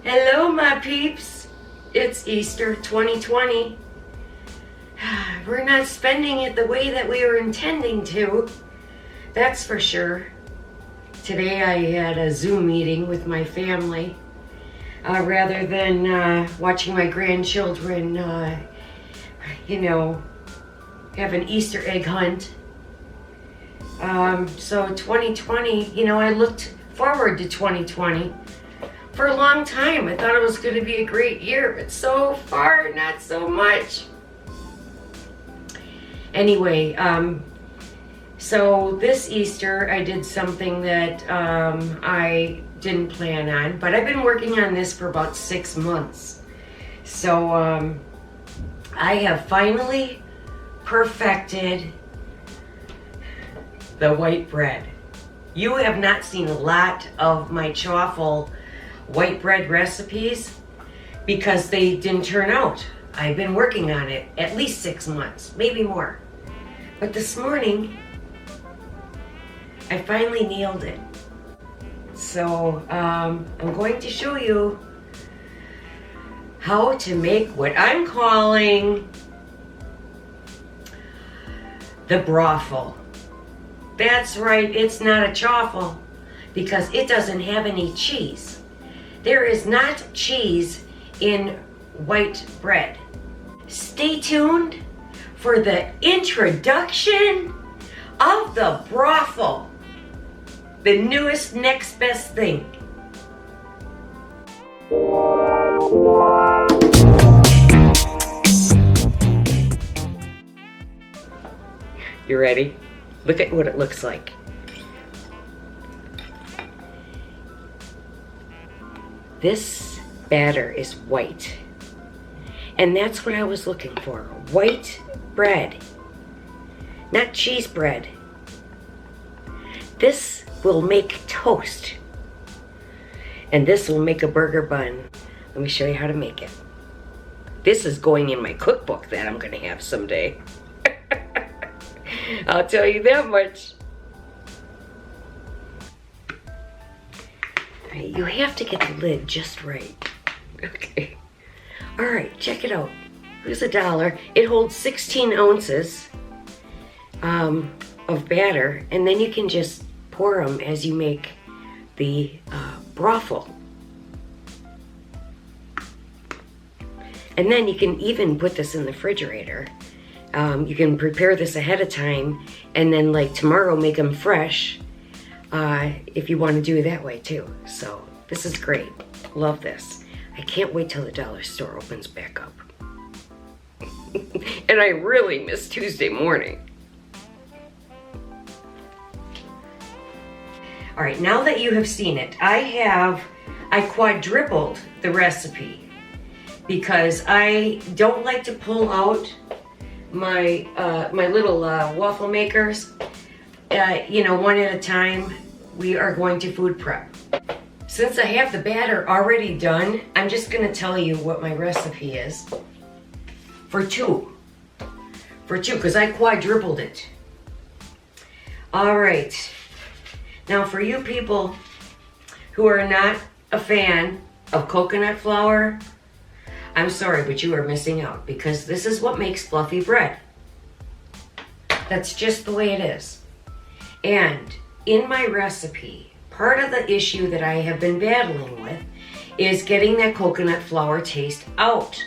Hello, my peeps. It's Easter 2020. We're not spending it the way that we were intending to. That's for sure. Today I had a Zoom meeting with my family. Rather than watching my grandchildren, have an Easter egg hunt. So 2020, I looked forward to 2020 for a long time. I thought it was going to be a great year, but so far, not so much. Anyway, so this Easter I did something that I didn't plan on, but I've been working on this for about 6 months. So I have finally perfected the white bread. You have not seen a lot of my Waffle white bread recipes because they didn't turn out. I've been working on it at least 6 months, maybe more. But this morning, I finally nailed it. So I'm going to show you how to make what I'm calling the Braffle. That's right, it's not a chaffle because it doesn't have any cheese. There is not cheese in white bread. Stay tuned for the introduction of the Braffle, the newest next best thing. You ready? Look at what it looks like. This batter is white. And that's what I was looking for. White bread. Not cheese bread. This will make toast. And this will make a burger bun. Let me show you how to make it. This is going in my cookbook that I'm going to have someday. I'll tell you that much. Alright, you have to get the lid just right. Okay. Alright, check it out. Here's $1. It holds 16 ounces of batter, and then you can just pour them as you make the Braffle. And then you can even put this in the refrigerator. You can prepare this ahead of time, and then like tomorrow make them fresh if you want to do it that way too. So this is great. Love this. I can't wait till the dollar store opens back up. And I really miss Tuesday morning. All right, now that you have seen it, I quadrupled the recipe because I don't like to pull out my my little waffle makers, one at a time. We are going to food prep. Since I have the batter already done, I'm just going to tell you what my recipe is for two, because I quadrupled it. All right. Now for you people who are not a fan of coconut flour, I'm sorry, but you are missing out because this is what makes fluffy bread. That's just the way it is. And in my recipe, part of the issue that I have been battling with is getting that coconut flour taste out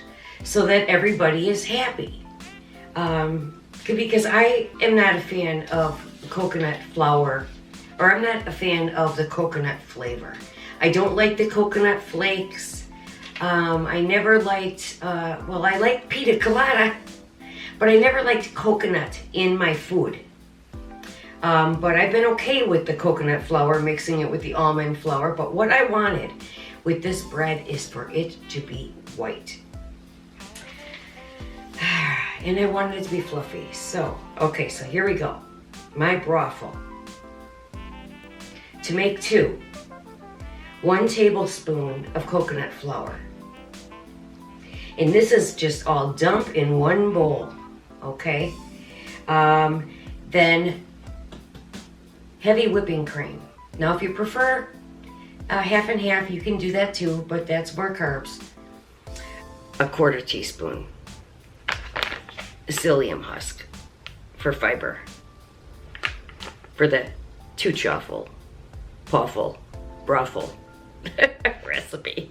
so that everybody is happy. Because I am not a fan of coconut flour, or I'm not a fan of the coconut flavor. I don't like the coconut flakes. I never liked, I like pina colada, but I never liked coconut in my food. But I've been okay with the coconut flour, mixing it with the almond flour. But what I wanted with this bread is for it to be white. And I wanted it to be fluffy. So here we go. My Braffle. To make 2, 1 tablespoon of coconut flour. And this is just all dump in one bowl, okay? Then heavy whipping cream. Now if you prefer half and half, you can do that too, but that's more carbs. A 1/4 teaspoon Psyllium husk for fiber. For the Tbl Waffle recipe.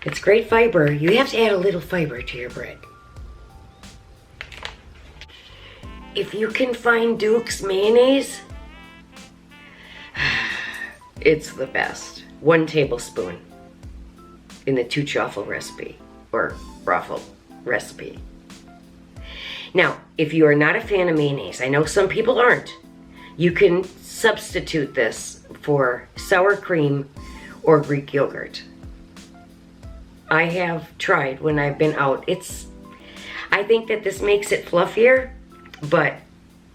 It's great fiber. You have to add a little fiber to your bread. If you can find Duke's mayonnaise, it's the best. 1 tablespoon in the Tbl recipe or Braffle recipe. Now, if you are not a fan of mayonnaise, I know some people aren't, you can substitute this for sour cream or Greek yogurt. I have tried when I've been out. I think that this makes it fluffier, but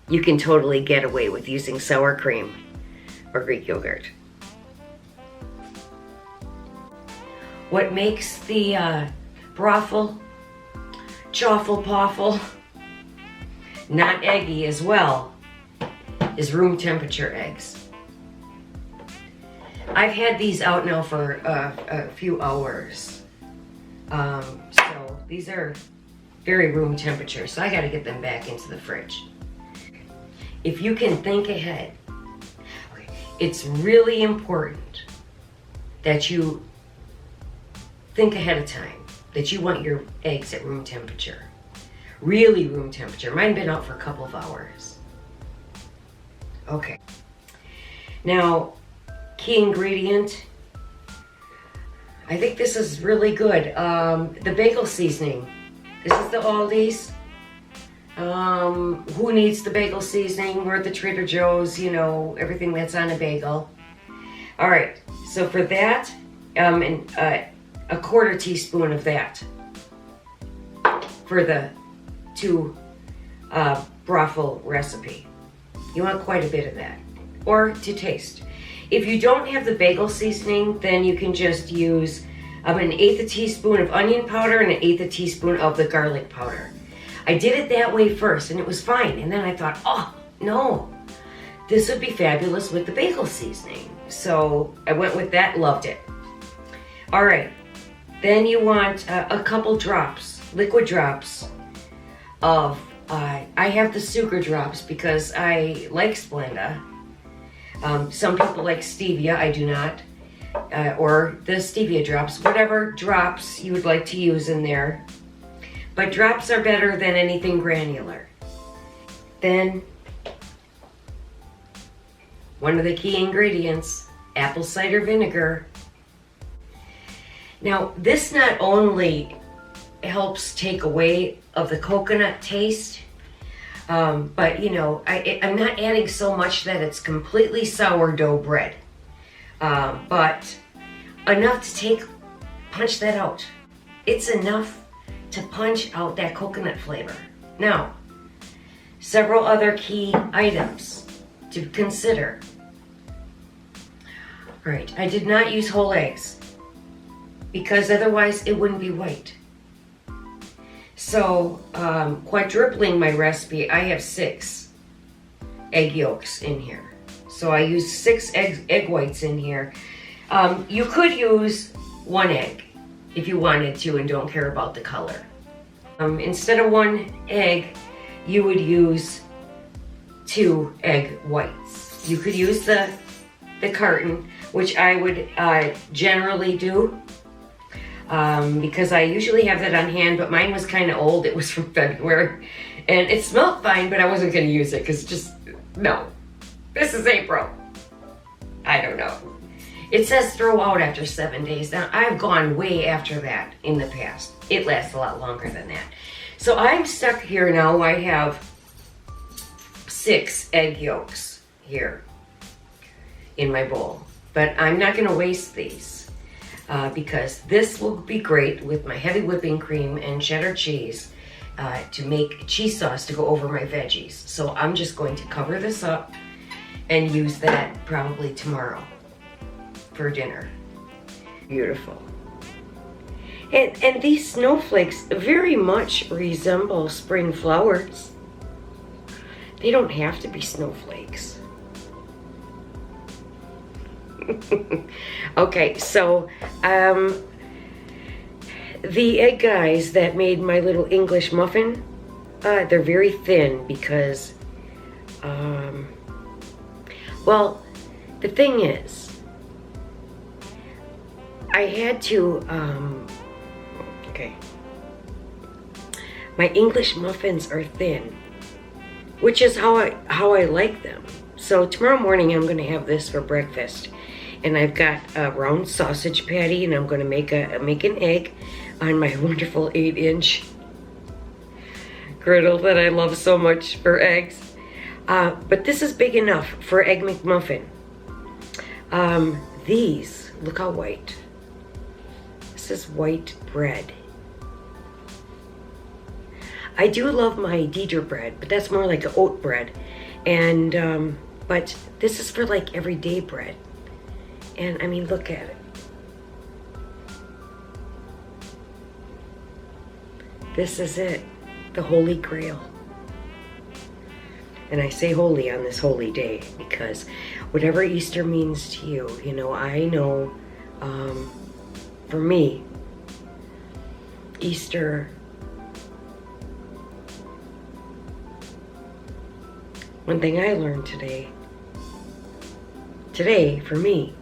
you can totally get away with using sour cream or Greek yogurt. What makes the Braffle, Chaffle Poffle not eggy as well is room temperature eggs. I've had these out now for a few hours. So these are very room temperature, so I gotta get them back into the fridge. If you can think ahead, it's really important that you think ahead of time that you want your eggs at room temperature. Really room temperature. Mine been out for a couple of hours. Okay. Now, key ingredient. I think this is really good. The bagel seasoning. This is the Aldi's. Who needs the bagel seasoning? We're at the Trader Joe's, you know, everything that's on a bagel. All right, so for that, and a 1/4 teaspoon of that for the 2 Braffle recipe. You want quite a bit of that, or to taste. If you don't have the bagel seasoning, then you can just use an 1/8 teaspoon of onion powder and an 1/8 teaspoon of the garlic powder. I did it that way first and it was fine. And then I thought, oh no, this would be fabulous with the bagel seasoning. So I went with that, loved it. All right, then you want a couple drops, liquid drops of, I have the Sucra drops because I like Splenda. Some people like Stevia, I do not. Or the Stevia drops, whatever drops you would like to use in there. But drops are better than anything granular. Then, one of the key ingredients, apple cider vinegar. Now, this not only helps take away of the coconut taste, but you know, I'm not adding so much that it's completely sourdough bread. But enough to punch that out. It's enough to punch out that coconut flavor. Now, several other key items to consider. All right, I did not use whole eggs because otherwise it wouldn't be white. So, quadrupling my recipe, I have 6 egg yolks in here. So I use 6 egg whites in here. You could use 1 egg if you wanted to and don't care about the color. Instead of 1 egg, you would use 2 egg whites. You could use the carton, which I would generally do because I usually have that on hand, but mine was kind of old. It was from February and it smelled fine, but I wasn't going to use it because just, no. This is April. I don't know. It says throw out after 7 days. Now, I've gone way after that in the past. It lasts a lot longer than that. So I'm stuck here now. I have 6 egg yolks here in my bowl. But I'm not going to waste these because this will be great with my heavy whipping cream and cheddar cheese to make cheese sauce to go over my veggies. So I'm just going to cover this up and use that probably tomorrow for dinner. Beautiful. And these snowflakes very much resemble spring flowers. They don't have to be snowflakes. Okay, so the egg guys that made my little English muffin, they're very thin because, well, the thing is, I had to, okay, my English muffins are thin, which is how I like them. So tomorrow morning I'm going to have this for breakfast, and I've got a round sausage patty, and I'm going to make an egg on my wonderful 8-inch griddle that I love so much for eggs. But this is big enough for Egg McMuffin. These, look how white. This is white bread. I do love my Deidre bread, but that's more like an oat bread. And, but this is for like everyday bread. And I mean, look at it. This is it, the Holy Grail. And I say holy on this holy day because whatever Easter means to you, you know, I know, for me, Easter, one thing I learned today for me,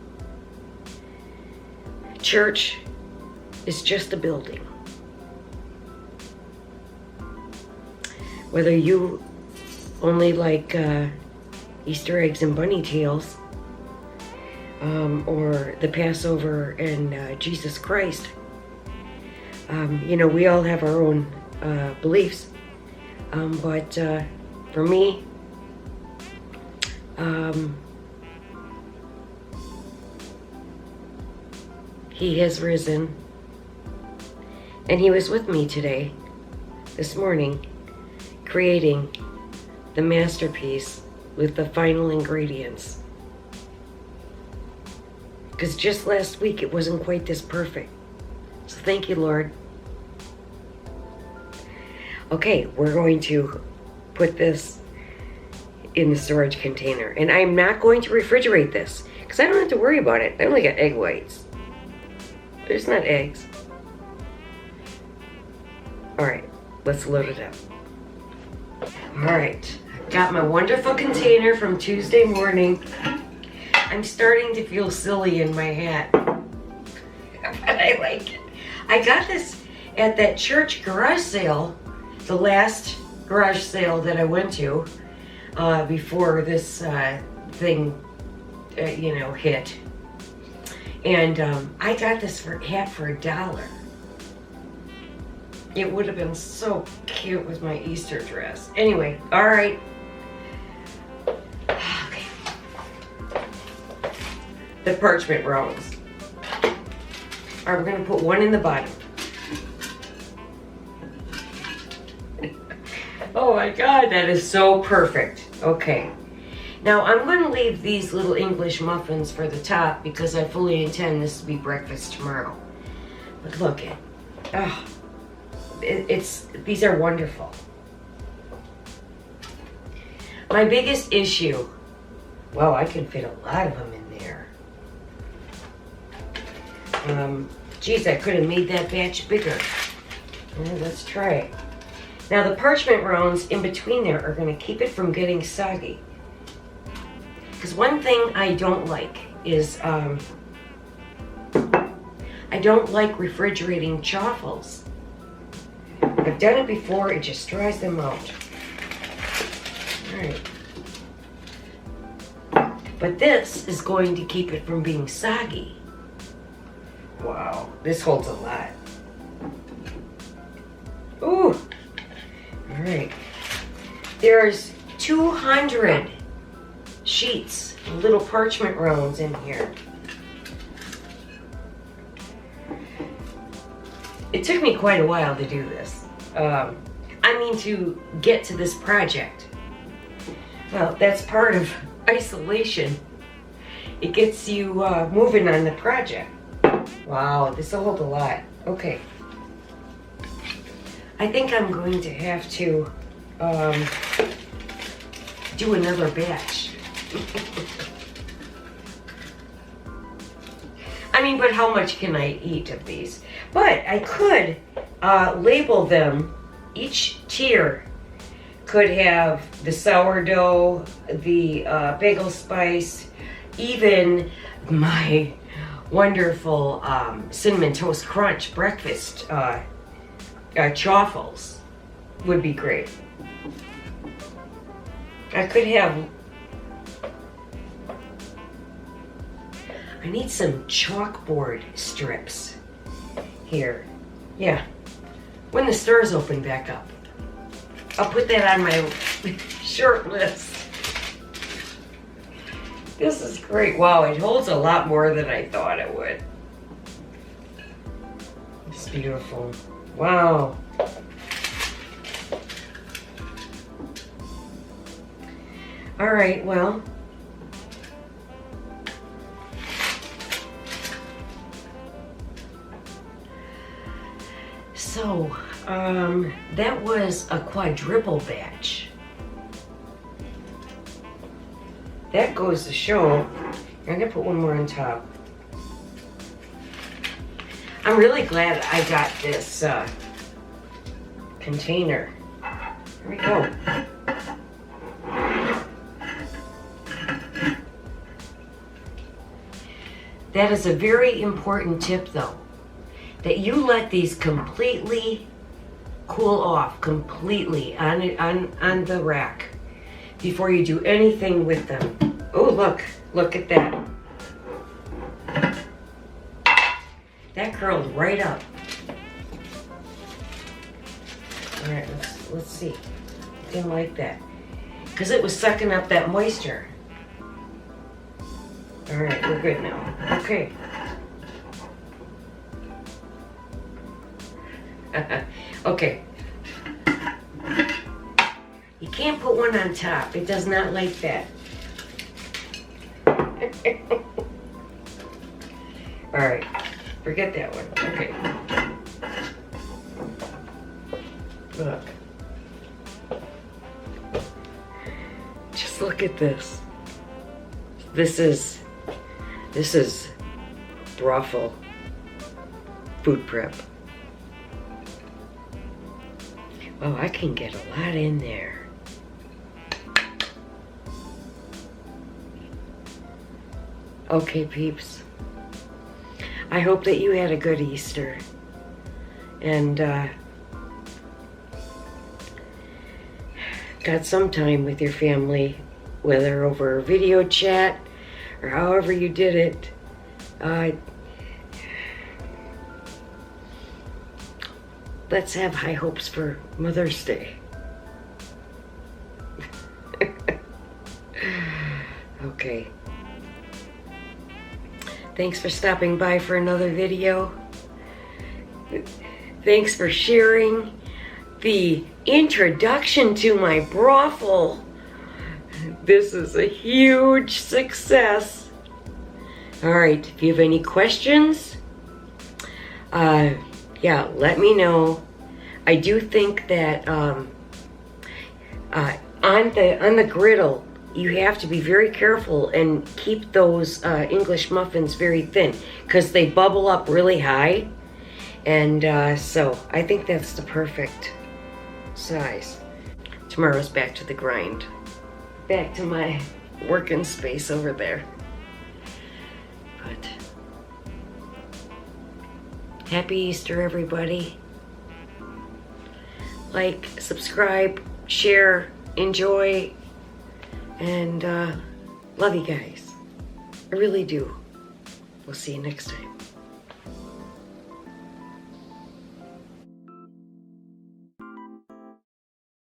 church is just a building. Whether you only like Easter eggs and bunny tails, or the Passover and Jesus Christ, you know, we all have our own beliefs, but for me, he has risen, and he was with me today, this morning, creating the masterpiece with the final ingredients. Because just last week it wasn't quite this perfect. So thank you, Lord. Okay, we're going to put this in the storage container. And I'm not going to refrigerate this because I don't have to worry about it. I only got egg whites. There's not eggs. All right, let's load it up. All right, I've got my wonderful container from Tuesday morning. I'm starting to feel silly in my hat, but I like it. I got this at that church garage sale, the last garage sale that I went to before this thing, you know, hit. And I got this hat for $1. It would have been so cute with my Easter dress. Anyway, all right. Okay. The parchment rolls. All right, we're gonna put one in the bottom. Oh my God, that is so perfect. Okay. Now I'm gonna leave these little English muffins for the top because I fully intend this to be breakfast tomorrow. But look at, oh. These are wonderful. My biggest issue, well, I can fit a lot of them in there. Geez, I could have made that batch bigger. Let's try it. Now the parchment rounds in between there are going to keep it from getting soggy. Because one thing I don't like is, I don't like refrigerating chaffles. I've done it before, it just dries them out. All right. But this is going to keep it from being soggy. Wow, this holds a lot. Ooh. All right. There's 200 sheets, little parchment rounds in here. It took me quite a while to do this. I mean, to get to this project. Well, that's part of isolation. It gets you moving on the project. Wow, this will hold a lot. Okay. I think I'm going to have to do another batch. mean, but how much can I eat of these? But I could label them. Each tier could have the sourdough, the bagel spice, even my wonderful Cinnamon Toast Crunch breakfast chaffles would be great. I could have, I need some chalkboard strips here. Yeah, when the stores open back up. I'll put that on my short list. This is great. Wow, it holds a lot more than I thought it would. It's beautiful. Wow. All right, well. So, that was a quadruple batch. That goes to show. I'm gonna put one more on top. I'm really glad I got this container. Here we go. That is a very important tip though, that you let these completely cool off completely on the rack before you do anything with them. Oh, look at that. That curled right up. All right, let's see. Didn't like that because it was sucking up that moisture. All right, we're good now. Okay. Okay. You can't put one on top. It does not like that. All right. Forget that one. Okay. Look. Just look at this. This is Braffle food prep. Oh, I can get a lot in there. Okay, peeps. I hope that you had a good Easter. And got some time with your family, whether over video chat or however you did it. Let's have high hopes for Mother's Day. Okay. Thanks for stopping by for another video. Thanks for sharing the introduction to my brothel. This is a huge success. All right, if you have any questions, yeah, let me know. I do think that on the griddle, you have to be very careful and keep those English muffins very thin because they bubble up really high. And so I think that's the perfect size. Tomorrow's back to the grind. Back to my working space over there. But happy Easter, everybody. Like, subscribe, share, enjoy, and love you guys. I really do. We'll see you next time.